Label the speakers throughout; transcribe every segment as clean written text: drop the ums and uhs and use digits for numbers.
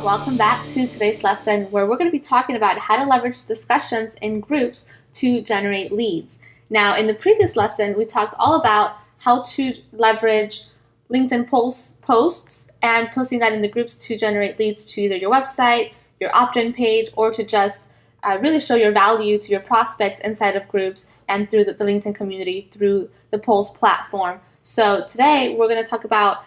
Speaker 1: welcome back to today's lesson where we're going to be talking about how to leverage discussions in groups to generate leads. Now, in the previous lesson, we talked all about how to leverage LinkedIn posts and posting that in the groups to generate leads to either your website, your opt-in page, or to just really show your value to your prospects inside of groups and through the LinkedIn community through the polls platform. So today we're going to talk about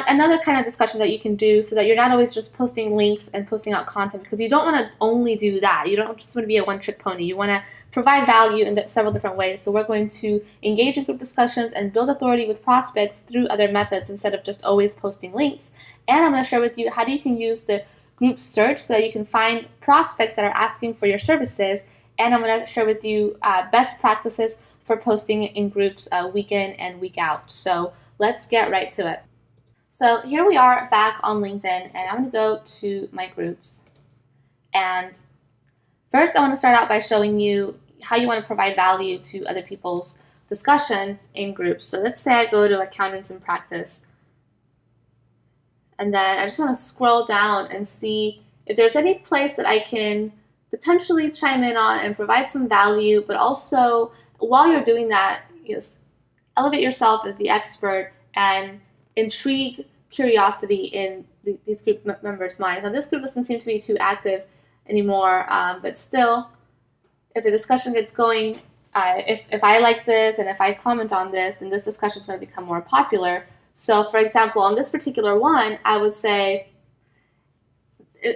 Speaker 1: another kind of discussion that you can do so that you're not always just posting links and posting out content, because you don't want to only do that. You don't just want to be a one-trick pony. You want to provide value in several different ways. So we're going to engage in group discussions and build authority with prospects through other methods instead of just always posting links. And I'm going to share with you how you can use the group search so that you can find prospects that are asking for your services. And I'm going to share with you best practices for posting in groups week in and week out. So let's get right to it. So here we are back on LinkedIn, and I'm going to go to my groups. And first I want to start out by showing you how you want to provide value to other people's discussions in groups. So let's say I go to Accountants in Practice. And then I just want to scroll down and see if there's any place that I can potentially chime in on and provide some value, but also while you're doing that, elevate yourself as the expert and intrigue curiosity in these group members' minds. Now, this group doesn't seem to be too active anymore, but still, if the discussion gets going, if I like this and if I comment on this, then this discussion is going to become more popular. So, for example, on this particular one, I would say,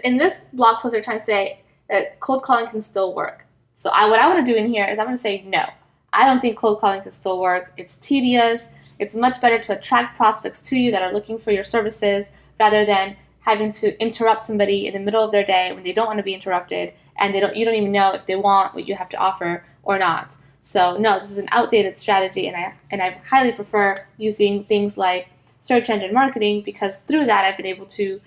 Speaker 1: in this blog post, they're trying to say that cold calling can still work. So what I want to do in here is I'm going to say, no, I don't think cold calling can still work. It's tedious. It's much better to attract prospects to you that are looking for your services rather than having to interrupt somebody in the middle of their day when they don't want to be interrupted and you don't even know if they want what you have to offer or not. So no, this is an outdated strategy, and I highly prefer using things like search engine marketing, because through that I've been able to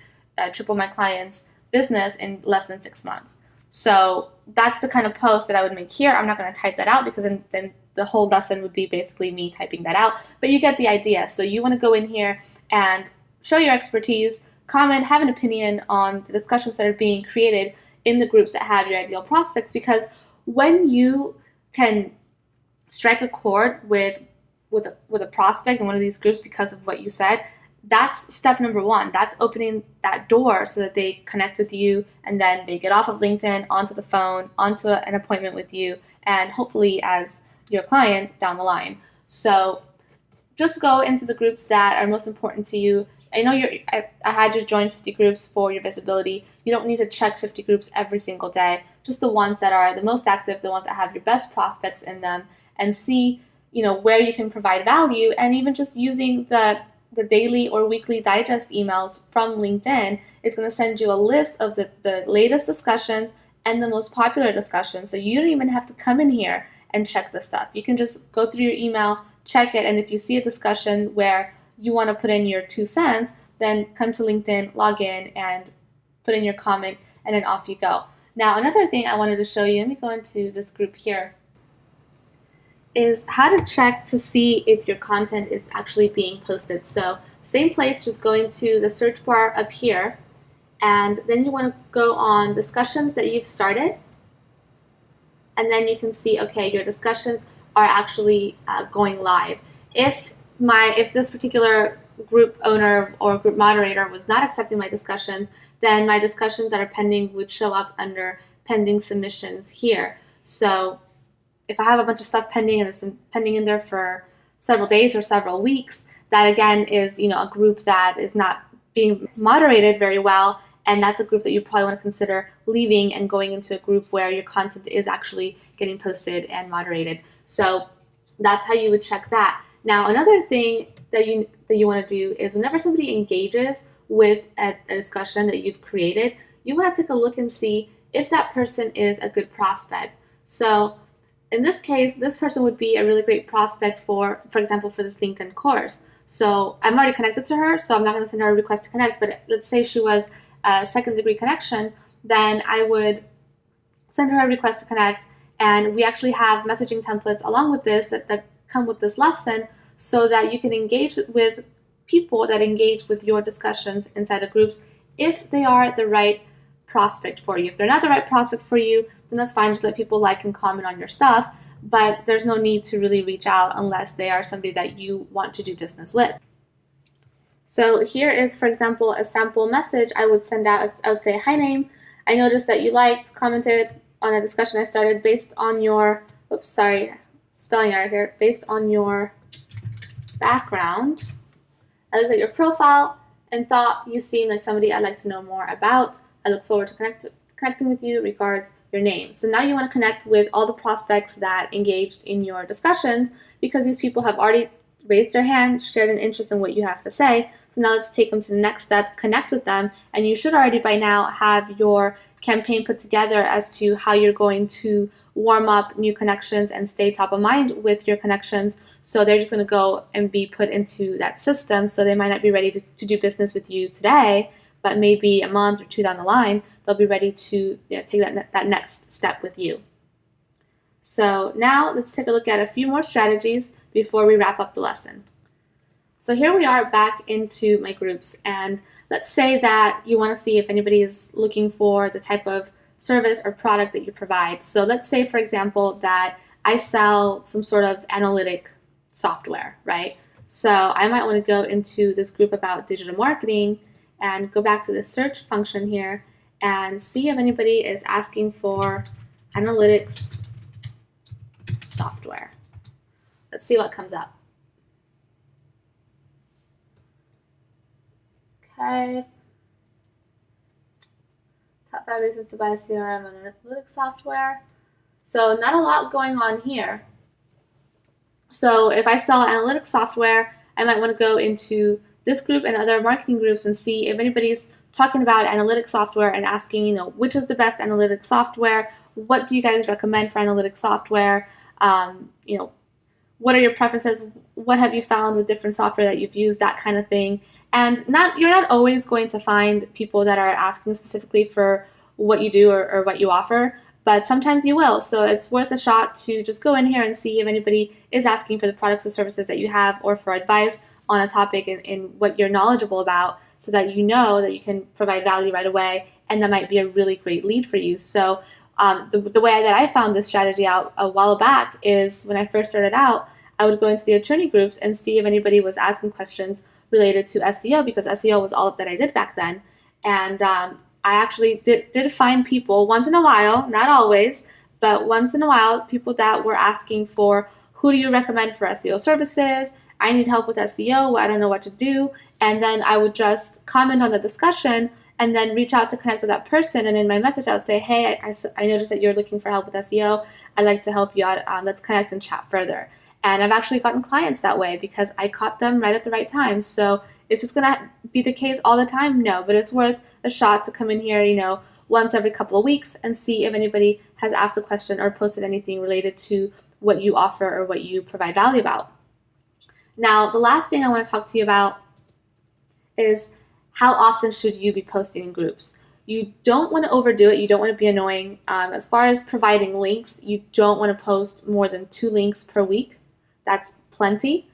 Speaker 1: triple my clients' business in less than 6 months. So that's the kind of post that I would make here. I'm not going to type that out because then the whole lesson would be basically me typing that out, but you get the idea. So you want to go in here and show your expertise, comment, have an opinion on the discussions that are being created in the groups that have your ideal prospects, because when you can strike a chord with a prospect in one of these groups because of what you said, that's step number one. That's opening that door so that they connect with you, and then they get off of LinkedIn, onto the phone, onto an appointment with you, and hopefully as your client down the line. So just go into the groups that are most important to you. I know I had you join 50 groups for your visibility. You don't need to check 50 groups every single day, just the ones that are the most active, the ones that have your best prospects in them, and see where you can provide value. And even just using the daily or weekly digest emails from LinkedIn is going to send you a list of the latest discussions and the most popular discussions. So you don't even have to come in here and check this stuff. You can just go through your email, check it, and if you see a discussion where you want to put in your 2 cents, then come to LinkedIn, log in, and put in your comment, and then off you go. Now, another thing I wanted to show you, let me go into this group here, is how to check to see if your content is actually being posted. So same place, just going to the search bar up here, and then you want to go on discussions that you've started, and then you can see, okay, your discussions are actually going live. If this particular group owner or group moderator was not accepting my discussions, then my discussions that are pending would show up under pending submissions here. So if I have a bunch of stuff pending and it's been pending in there for several days or several weeks, that again is a group that is not being moderated very well, and that's a group that you probably want to consider leaving and going into a group where your content is actually getting posted and moderated. So that's how you would check that. Now, another thing that you want to do is whenever somebody engages with a discussion that you've created, you want to take a look and see if that person is a good prospect. So in this case, this person would be a really great prospect for example, for this LinkedIn course. So I'm already connected to her, so I'm not going to send her a request to connect, but let's say she was a second-degree connection, then I would send her a request to connect, and we actually have messaging templates along with this that come with this lesson so that you can engage with people that engage with your discussions inside of groups if they are the right prospect for you. If they're not the right prospect for you, then that's fine. Just let people like and comment on your stuff, but there's no need to really reach out unless they are somebody that you want to do business with. So here is, for example, a sample message I would send out. I would say, hi name, I noticed that you liked, commented on a discussion I started based on your, oops, sorry, spelling error here, based on your background. I looked at your profile and thought you seem like somebody I'd like to know more about. I look forward to connecting with you. Regards, your name. So now you want to connect with all the prospects that engaged in your discussions, because these people have already raised their hand, shared an interest in what you have to say. So now let's take them to the next step, connect with them, and you should already by now have your campaign put together as to how you're going to warm up new connections and stay top of mind with your connections. So they're just going to go and be put into that system. So they might not be ready to do business with you today, but maybe a month or two down the line, they'll be ready to take that next step with you. So now let's take a look at a few more strategies before we wrap up the lesson. So here we are back into my groups, and let's say that you want to see if anybody is looking for the type of service or product that you provide. So let's say, for example, that I sell some sort of analytic software, right? So I might want to go into this group about digital marketing and go back to the search function here and see if anybody is asking for analytics software. Let's see what comes up. Okay. Top 5 reasons to buy CRM and analytics software. So not a lot going on here. So if I sell analytics software, I might want to go into this group and other marketing groups and see if anybody's talking about analytics software and asking, which is the best analytics software? What do you guys recommend for analytics software? What are your preferences? What have you found with different software that you've used? That kind of thing. And you're not always going to find people that are asking specifically for what you do or what you offer, but sometimes you will. So it's worth a shot to just go in here and see if anybody is asking for the products or services that you have, or for advice on a topic in what you're knowledgeable about, so that you know that you can provide value right away, and that might be a really great lead for you. So the way that I found this strategy out a while back is when I first started out, I would go into the attorney groups and see if anybody was asking questions related to SEO, because SEO was all that I did back then. And I actually did find people once in a while, not always, but once in a while, people that were asking for, who do you recommend for SEO services? I need help with SEO. I don't know what to do. And then I would just comment on the discussion and then reach out to connect with that person. And in my message, I would say, hey, I noticed that you're looking for help with SEO. I'd like to help you out. Let's connect and chat further. And I've actually gotten clients that way because I caught them right at the right time. So is this going to be the case all the time? No, but it's worth a shot to come in here, once every couple of weeks and see if anybody has asked a question or posted anything related to what you offer or what you provide value about. Now, the last thing I want to talk to you about is how often should you be posting in groups. You don't want to overdo it. You don't want to be annoying. As far as providing links, you don't want to post more than 2 links per week. That's plenty.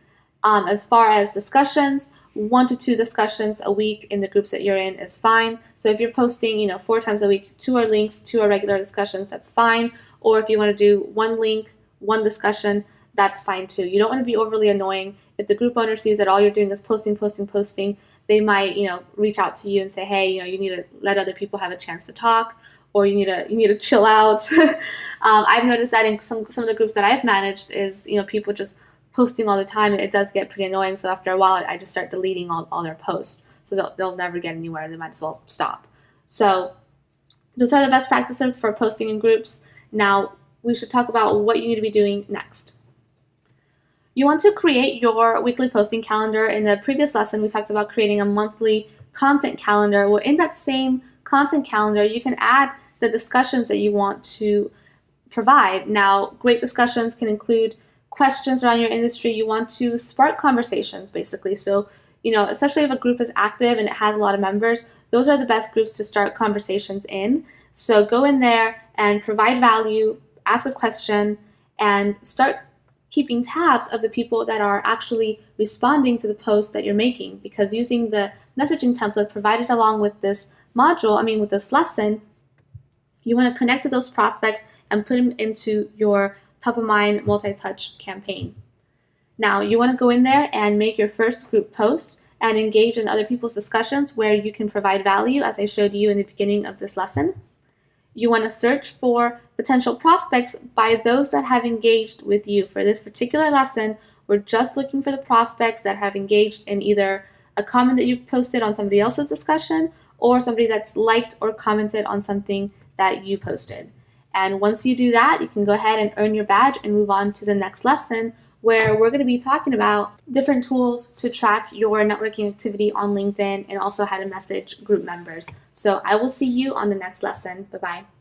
Speaker 1: As far as discussions, 1 to 2 discussions a week in the groups that you're in is fine. So if you're posting, 4 times a week, 2 are links, 2 are regular discussions, that's fine. Or if you want to do 1 link, 1 discussion, that's fine too. You don't want to be overly annoying. If the group owner sees that all you're doing is posting, they might, reach out to you and say, hey, you need to let other people have a chance to talk, or you need to chill out. I've noticed that in some of the groups that I've managed is, people just posting all the time, and it does get pretty annoying. So after a while, I just start deleting all their posts. So they'll never get anywhere. They might as well stop. So those are the best practices for posting in groups. Now we should talk about what you need to be doing next. You want to create your weekly posting calendar. In the previous lesson, we talked about creating a monthly content calendar. Well, in that same content calendar, you can add the discussions that you want to provide. Now, great discussions can include questions around your industry. You want to spark conversations, basically. So, especially if a group is active and it has a lot of members, those are the best groups to start conversations in. So go in there and provide value, ask a question, and start keeping tabs of the people that are actually responding to the post that you're making, because using the messaging template provided along with this with this lesson, you want to connect to those prospects and put them into your top of mind multi-touch campaign. Now, you want to go in there and make your first group post and engage in other people's discussions where you can provide value, as I showed you in the beginning of this lesson. You want to search for potential prospects by those that have engaged with you. For this particular lesson, we're just looking for the prospects that have engaged in either a comment that you posted on somebody else's discussion or somebody that's liked or commented on something that you posted. And once you do that, you can go ahead and earn your badge and move on to the next lesson, where we're going to be talking about different tools to track your networking activity on LinkedIn and also how to message group members. So I will see you on the next lesson. Bye-bye.